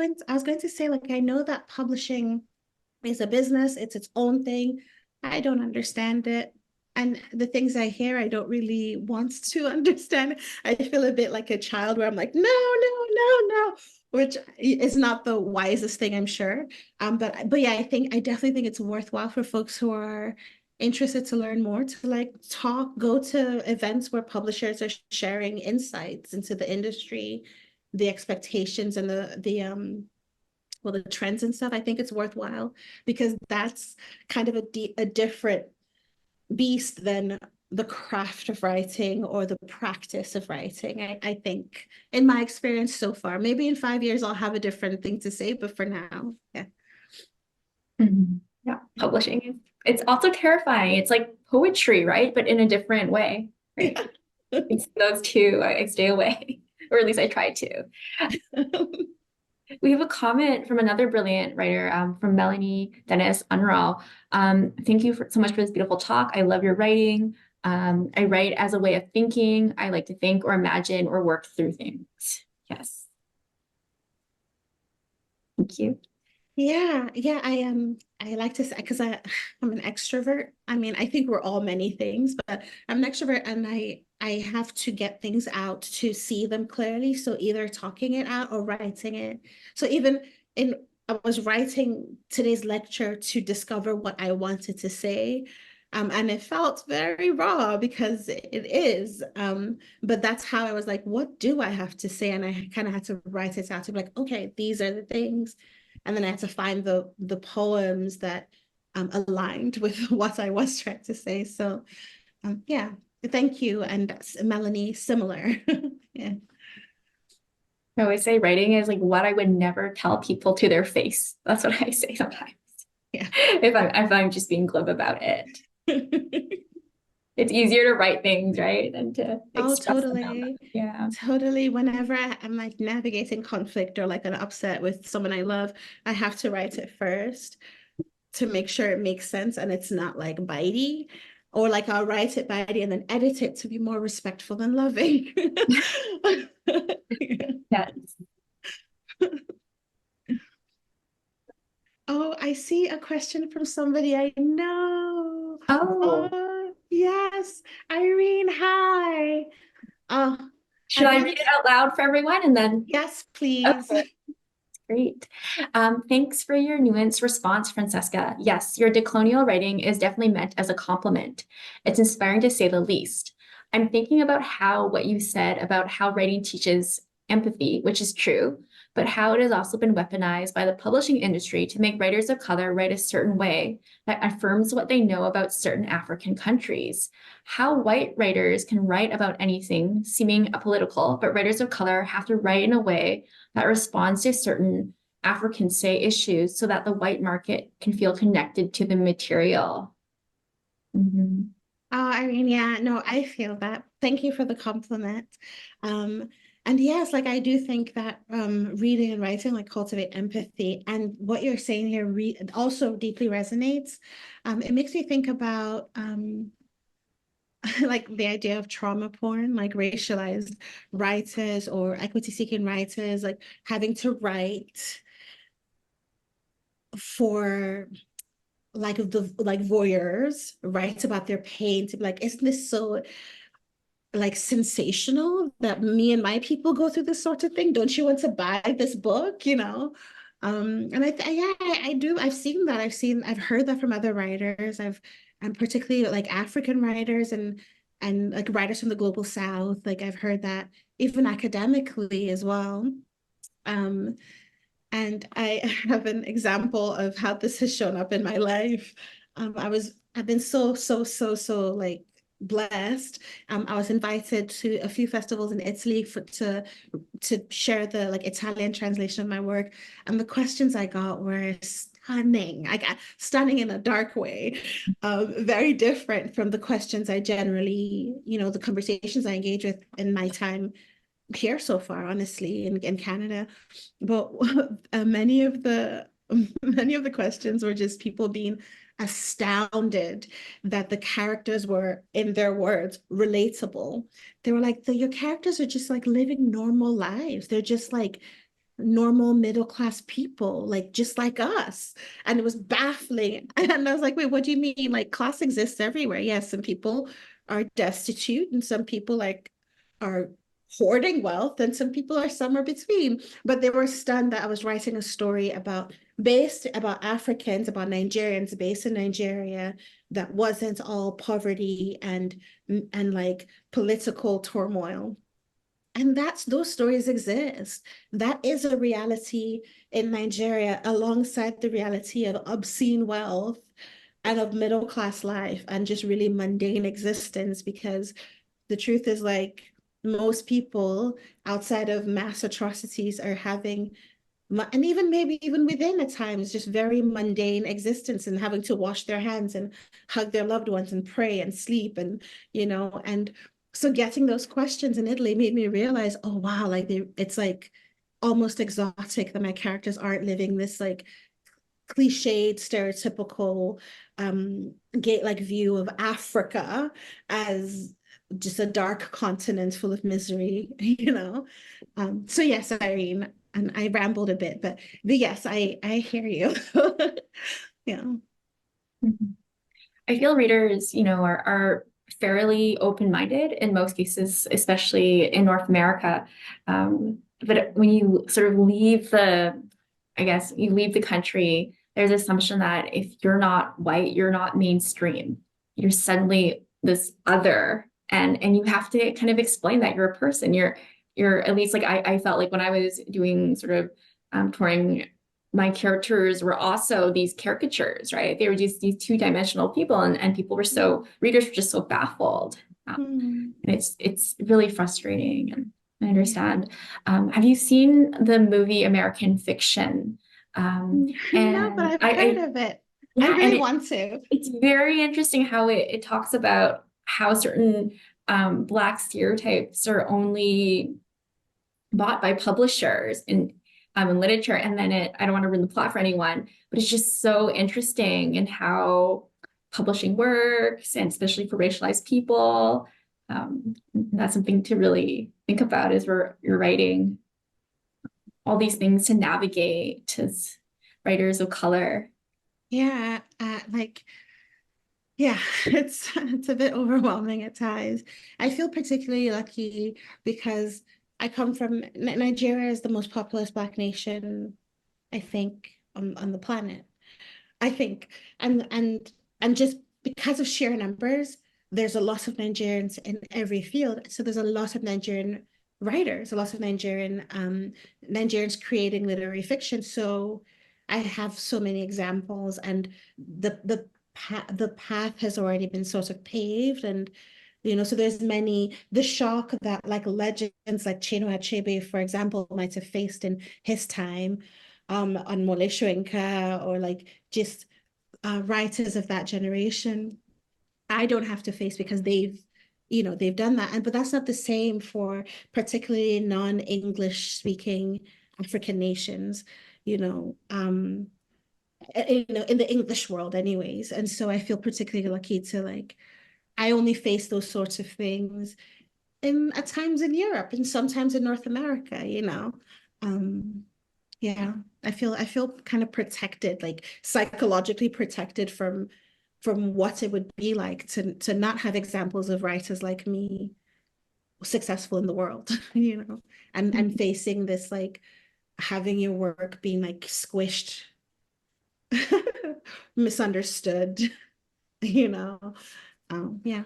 going to say, like, I know that publishing is a business, it's its own thing. I don't understand it. And the things I hear, I don't really want to understand. I feel a bit like a child where I'm like, no, no, no, no, which is not the wisest thing, I'm sure. But yeah, I definitely think it's worthwhile for folks who are interested to learn more to like talk, go to events where publishers are sharing insights into the industry, the expectations and the trends and stuff. I think it's worthwhile because that's kind of a different beast than the craft of writing or the practice of writing. I think, in my experience so far, maybe in 5 years I'll have a different thing to say, but for now, yeah. Mhm. Yeah, publishing is it's also terrifying. It's like poetry, right? But in a different way, right? Yeah. It's those two, I stay away, or at least I try to. We have a comment from another brilliant writer, from Melanie Dennis Unruh. Thank you so much for this beautiful talk. I love your writing. I write as a way of thinking. I like to think or imagine or work through things. Yes. Thank you. Yeah, I like to say because I'm an extrovert. I mean, I think we're all many things, but I'm an extrovert and I have to get things out to see them clearly. So either talking it out or writing it. So even in I was writing today's lecture to discover what I wanted to say. And it felt very raw because it is. But that's how I was like, what do I have to say? And I kind of had to write it out to be like, okay, these are the things, and then I had to find the poems that aligned with what I was trying to say. So yeah, thank you. And Melanie, similar. Yeah. I always say writing is like what I would never tell people to their face. That's what I say sometimes. Yeah. If I'm just being glib about it. It's easier to write things, right, than to Oh, express them out loud. totally. Yeah. Totally. Whenever I'm like navigating conflict or like an upset with someone I love, I have to write it first to make sure it makes sense and it's not like bitey. Or like I'll write it bitey and then edit it to be more respectful and loving. Yes. Oh, I see a question from somebody I know. Oh, Oh, yes. Irene, hi. Oh, should I've I never. read it out loud for everyone and then? Yes, please. Okay, great. Thanks for your nuanced response, Francesca. Yes, your decolonial writing is definitely meant as a compliment. It's inspiring to say the least. I'm thinking about how what you said about how writing teaches empathy, which is true, but how it has also been weaponized by the publishing industry to make writers of color write a certain way that affirms what they know about certain African countries. How white writers can write about anything seeming apolitical, but writers of color have to write in a way that responds to certain African say issues so that the white market can feel connected to the material. Mhm. Oh, Irene, yeah, no, I feel that. Thank you for the compliment. Um, and yes, like I do think that reading and writing like cultivate empathy. And what you're saying here also deeply resonates. It makes me think about like the idea of trauma porn, like racialized writers or equity seeking writers, like having to write for like the like voyeurs, write about their pain to be like, isn't this so like sensational that me and my people go through this sort of thing? Don't you want to buy this book? And yeah, I do. I've seen that. I've heard that from other writers. And particularly like African writers and like writers from the global South. Like I've heard that even academically as well. Um, and I have an example of how this has shown up in my life. I've been so like blessed. I was invited to a few festivals in Italy to share the like Italian translation of my work, and the questions I got were stunning. I got stunning in a dark way, very different from the questions I generally, the conversations I engage with in my time here so far, honestly, in Canada. But many of the many of the questions were just people being astounded that the characters were, in their words, relatable. They were like, your characters are just like living normal lives. They're just like normal middle class people, like just like us. And it was baffling. And I was like, wait, what do you mean? Like class exists everywhere. Yes, some people are destitute and some people like are hoarding wealth and some people are somewhere between. But they were stunned that I was writing a story based about Africans, about Nigerians based in Nigeria that wasn't all poverty and like political turmoil. And those stories exist. That is a reality in Nigeria alongside the reality of obscene wealth and of middle class life and just really mundane existence, because the truth is like most people outside of mass atrocities are having, and even maybe even within at times, just very mundane existence and having to wash their hands and hug their loved ones and pray and sleep and so getting those questions in Italy made me realize, oh wow, like it's like almost exotic that my characters aren't living this like cliched, stereotypical gate-like view of Africa as just a dark continent full of misery, you know. So yes, Irene, and I rambled a bit, but yes, I hear you. Yeah. Mhm. I feel readers, are fairly open-minded in most cases, especially in North America. But when you sort of I guess you leave the country, there's an assumption that if you're not white, you're not mainstream. You're suddenly this other, and you have to kind of explain that you're a person. You're at least like I felt like when I was doing sort of touring, my characters were also these caricatures, right? They were just these two-dimensional people, and people were readers were just so baffled. Hmm. And it's really frustrating. And I understand. Have you seen the movie American Fiction? No, but And I've heard I of it. I yeah, and really want to. it's very interesting how it talks about how certain Black stereotypes are only bought by publishers in literature. And then I don't want to ruin the plot for anyone, but it's just so interesting in how publishing works, and especially for racialized people. That's something to really think about as you're writing all these things to navigate as writers of color. Yeah, like yeah, it's a bit overwhelming at times. I feel particularly lucky because I come from Nigeria is the most populous Black nation, I think, on the planet. I think. And just because of sheer numbers, there's a lot of Nigerians in every field. So there's a lot of Nigerian writers, a lot of Nigerians creating literary fiction. So I have so many examples, and the path has already been sort of paved, and so there's the shock that like legends like Chinua Achebe, for example, might have faced in his time, on Mole Soyinka, or like just writers of that generation. I don't have to face because they've done that. But that's not the same for particularly non-English speaking African nations, you know, um, in the English world anyways. And so I feel particularly lucky to like, I only face those sorts of things at times in Europe and sometimes in North America. Um, yeah, I feel kind of protected, like psychologically protected from what it would be like to not have examples of writers like me successful in the world, and facing this like having your work being like squished, misunderstood, you know. Yeah.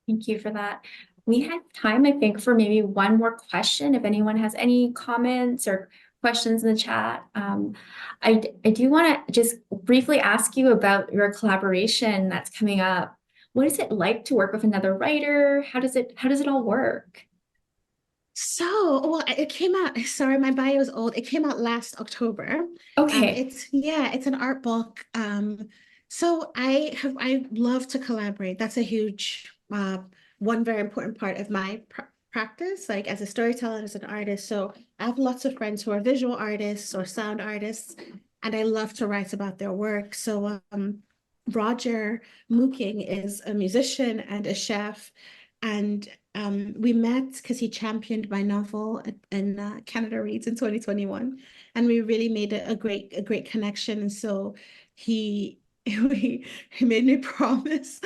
Thank you for that. We have time, I think, for maybe one more question. If anyone has any comments or questions in the chat. I do want to just briefly ask you about your collaboration that's coming up. What is it like to work with another writer? How does it all work? Well, it came out. Sorry, my bio is old. It came out last October. Okay. It's an art book. So I love to collaborate. That's a huge one very important part of my practice, like as a storyteller, as an artist. So I have lots of friends who are visual artists or sound artists, and I love to write about their work. So Roger Mooking is a musician and a chef, and We met because he championed my novel in Canada Reads in 2021, and we really made a great connection. And so he he made me promise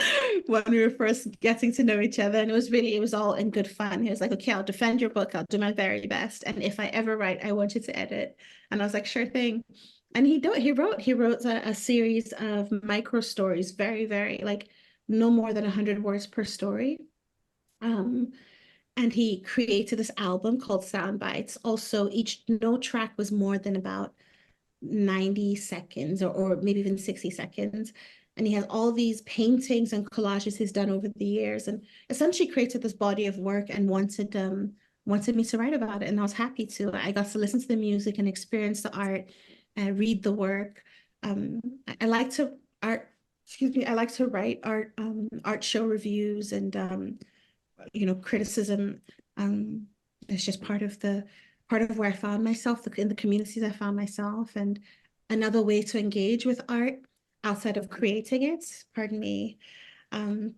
when we were first getting to know each other, and it was all in good fun. He was like, "Okay, I'll defend your book. I'll do my very best, and if I ever write, I want you to edit." And I was like, "Sure thing." And he wrote a series of micro stories, very like no more than 100 words per story. Um, and he created this album called Sound Bites. Also, each no track was more than about 90 seconds or maybe even 60 seconds. And he has all these paintings and collages he's done over the years and essentially created this body of work and wanted me to write about it. And I was happy to. I got to listen to the music and experience the art and read the work. I like to art, excuse me, I like to write art show reviews and criticism. It's just part of where I found myself, in the communities I found myself, and another way to engage with art outside of creating it. Pardon me. Um,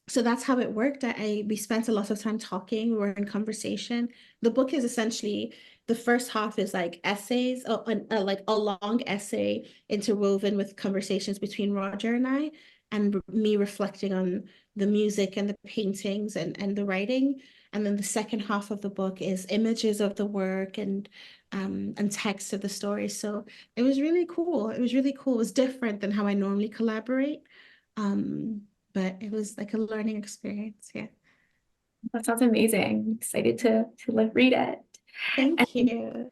so that's how it worked. We spent a lot of time talking. We were in conversation. The book is essentially the first half is like essays, like a long essay interwoven with conversations between Roger and I, and me reflecting on the music and the paintings and the writing. And then the second half of the book is images of the work and text of the story. So it was really cool. It was really cool. It was different than how I normally collaborate. Um, but it was like a learning experience. Yeah. That sounds amazing. I'm excited to like read it. Thank And you.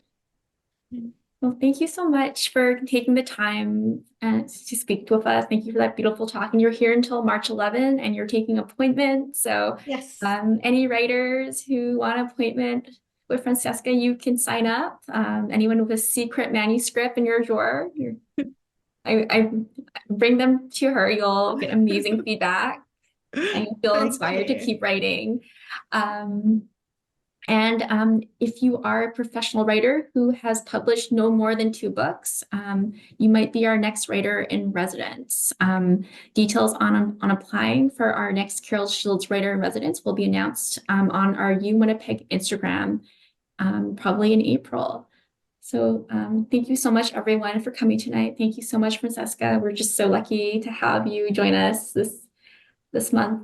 well, thank you so much for taking the time to speak with us. Thank you for that beautiful talk. And you're here until March 11 and you're taking appointments. So Yes. any writers who want an appointment with Francesca, you can sign up. Anyone with a secret manuscript in your drawer, I bring them to her. You'll get amazing feedback and you'll feel Thank inspired to you. keep writing. Um, and if you are a professional writer who has published no more than 2 books, you might be our next writer in residence. Details on applying for our next Carol Shields Writer in Residence will be announced on our U Winnipeg Instagram, probably in April. So thank you so much, everyone, for coming tonight. Thank you so much, Francesca. We're just so lucky to have you join us this month.